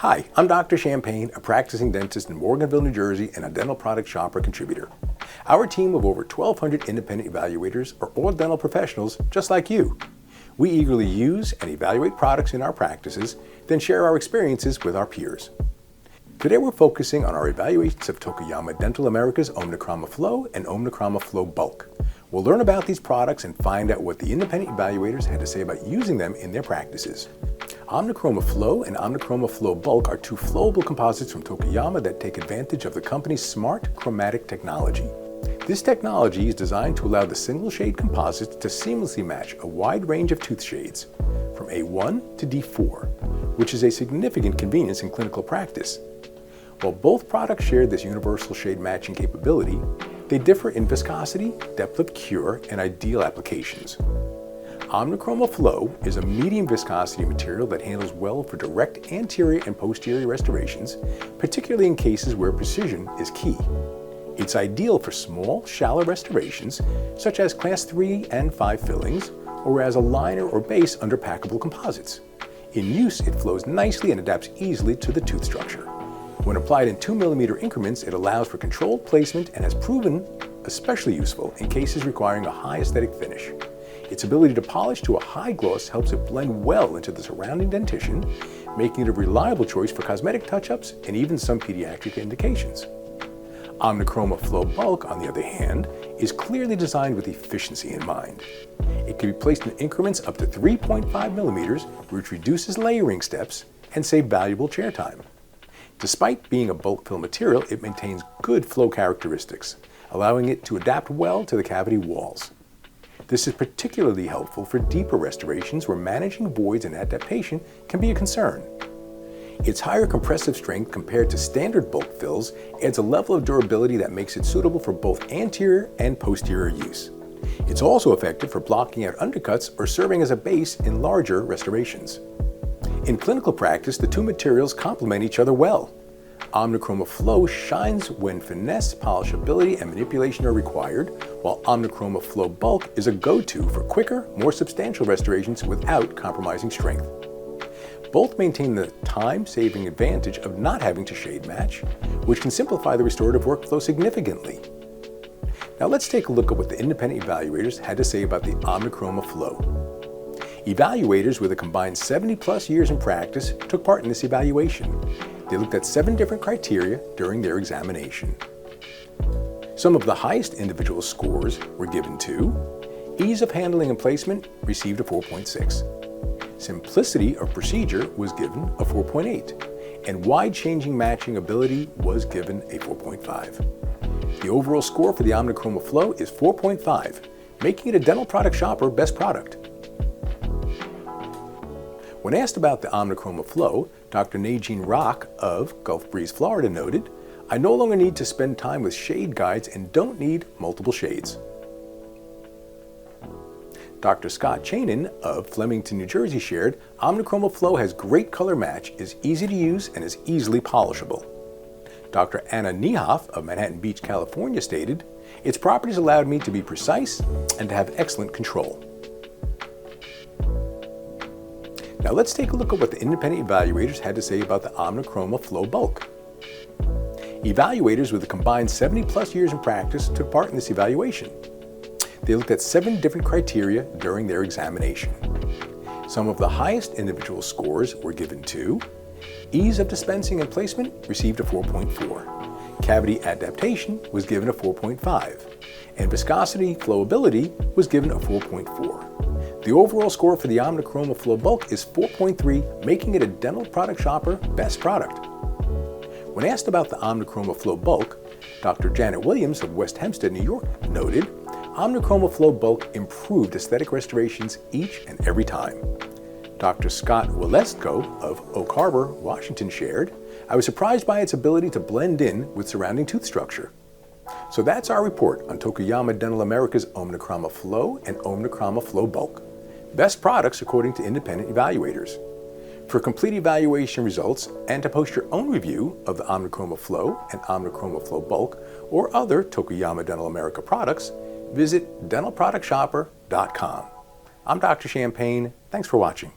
Hi, I'm Dr. Champagne, a practicing dentist in Morganville, New Jersey, and a dental product shopper contributor. Our team of over 1,200 independent evaluators are all dental professionals just like you. We eagerly use and evaluate products in our practices, then share our experiences with our peers. Today we're focusing on our evaluations of Tokuyama Dental America's OMNICHROMA Flow and OMNICHROMA Flow Bulk. We'll learn about these products and find out what the independent evaluators had to say about using them in their practices. OMNICHROMA Flow and OMNICHROMA Flow Bulk are two flowable composites from Tokuyama that take advantage of the company's Smart Chromatic Technology. This technology is designed to allow the single-shade composites to seamlessly match a wide range of tooth shades, from A1 to D4, which is a significant convenience in clinical practice. While both products share this universal shade matching capability, they differ in viscosity, depth of cure, and ideal applications. OMNICHROMA Flow is a medium viscosity material that handles well for direct anterior and posterior restorations, particularly in cases where precision is key. It's ideal for small, shallow restorations, such as class 3 and 5 fillings, or as a liner or base under packable composites. In use, it flows nicely and adapts easily to the tooth structure. When applied in 2mm increments, it allows for controlled placement and has proven especially useful in cases requiring a high aesthetic finish. Its ability to polish to a high gloss helps it blend well into the surrounding dentition, making it a reliable choice for cosmetic touch-ups and even some pediatric indications. OMNICHROMA Flow Bulk, on the other hand, is clearly designed with efficiency in mind. It can be placed in increments up to 3.5mm, which reduces layering steps and saves valuable chair time. Despite being a bulk fill material, it maintains good flow characteristics, allowing it to adapt well to the cavity walls. This is particularly helpful for deeper restorations where managing voids and adaptation can be a concern. Its higher compressive strength compared to standard bulk fills adds a level of durability that makes it suitable for both anterior and posterior use. It's also effective for blocking out undercuts or serving as a base in larger restorations. In clinical practice, the two materials complement each other well. OMNICHROMA Flow shines when finesse, polishability, and manipulation are required, while OMNICHROMA Flow Bulk is a go-to for quicker, more substantial restorations without compromising strength. Both maintain the time-saving advantage of not having to shade match, which can simplify the restorative workflow significantly. Now let's take a look at what the independent evaluators had to say about the OMNICHROMA Flow. Evaluators with a combined 70+ years in practice took part in this evaluation. They looked at 7 different criteria during their examination. Some of the highest individual scores were given to ease of handling and placement, received a 4.6. Simplicity of procedure was given a 4.8, and wide-changing matching ability was given a 4.5. The overall score for the OMNICHROMA Flow is 4.5, making it a dental product shopper best product. When asked about the OMNICHROMA Flow, Dr. Nadine Rock of Gulf Breeze, Florida noted, "I no longer need to spend time with shade guides and don't need multiple shades." Dr. Scott Chanin of Flemington, New Jersey shared, "OMNICHROMA Flow has great color match, is easy to use, and is easily polishable." Dr. Anna Niehoff of Manhattan Beach, California stated, "Its properties allowed me to be precise and to have excellent control." Now let's take a look at what the independent evaluators had to say about the OMNICHROMA Flow Bulk. Evaluators with a combined 70+ years in practice took part in this evaluation. They looked at 7 different criteria during their examination. Some of the highest individual scores were given to ease of dispensing and placement, received a 4.4. Cavity adaptation was given a 4.5, and viscosity flowability was given a 4.4. The overall score for the OMNICHROMA Flow Bulk is 4.3, making it a dental product shopper best product. When asked about the OMNICHROMA Flow Bulk, Dr. Janet Williams of West Hempstead, New York noted, "OMNICHROMA Flow Bulk improved aesthetic restorations each and every time." Dr. Scott Walesko of Oak Harbor, Washington shared, "I was surprised by its ability to blend in with surrounding tooth structure." So that's our report on Tokuyama Dental America's OMNICHROMA Flow and OMNICHROMA Flow Bulk. Best products according to independent evaluators. For complete evaluation results and to post your own review of the OMNICHROMA Flow and OMNICHROMA Flow Bulk or other Tokuyama Dental America products, visit dentalproductshopper.com. I'm Dr. Champagne. Thanks for watching.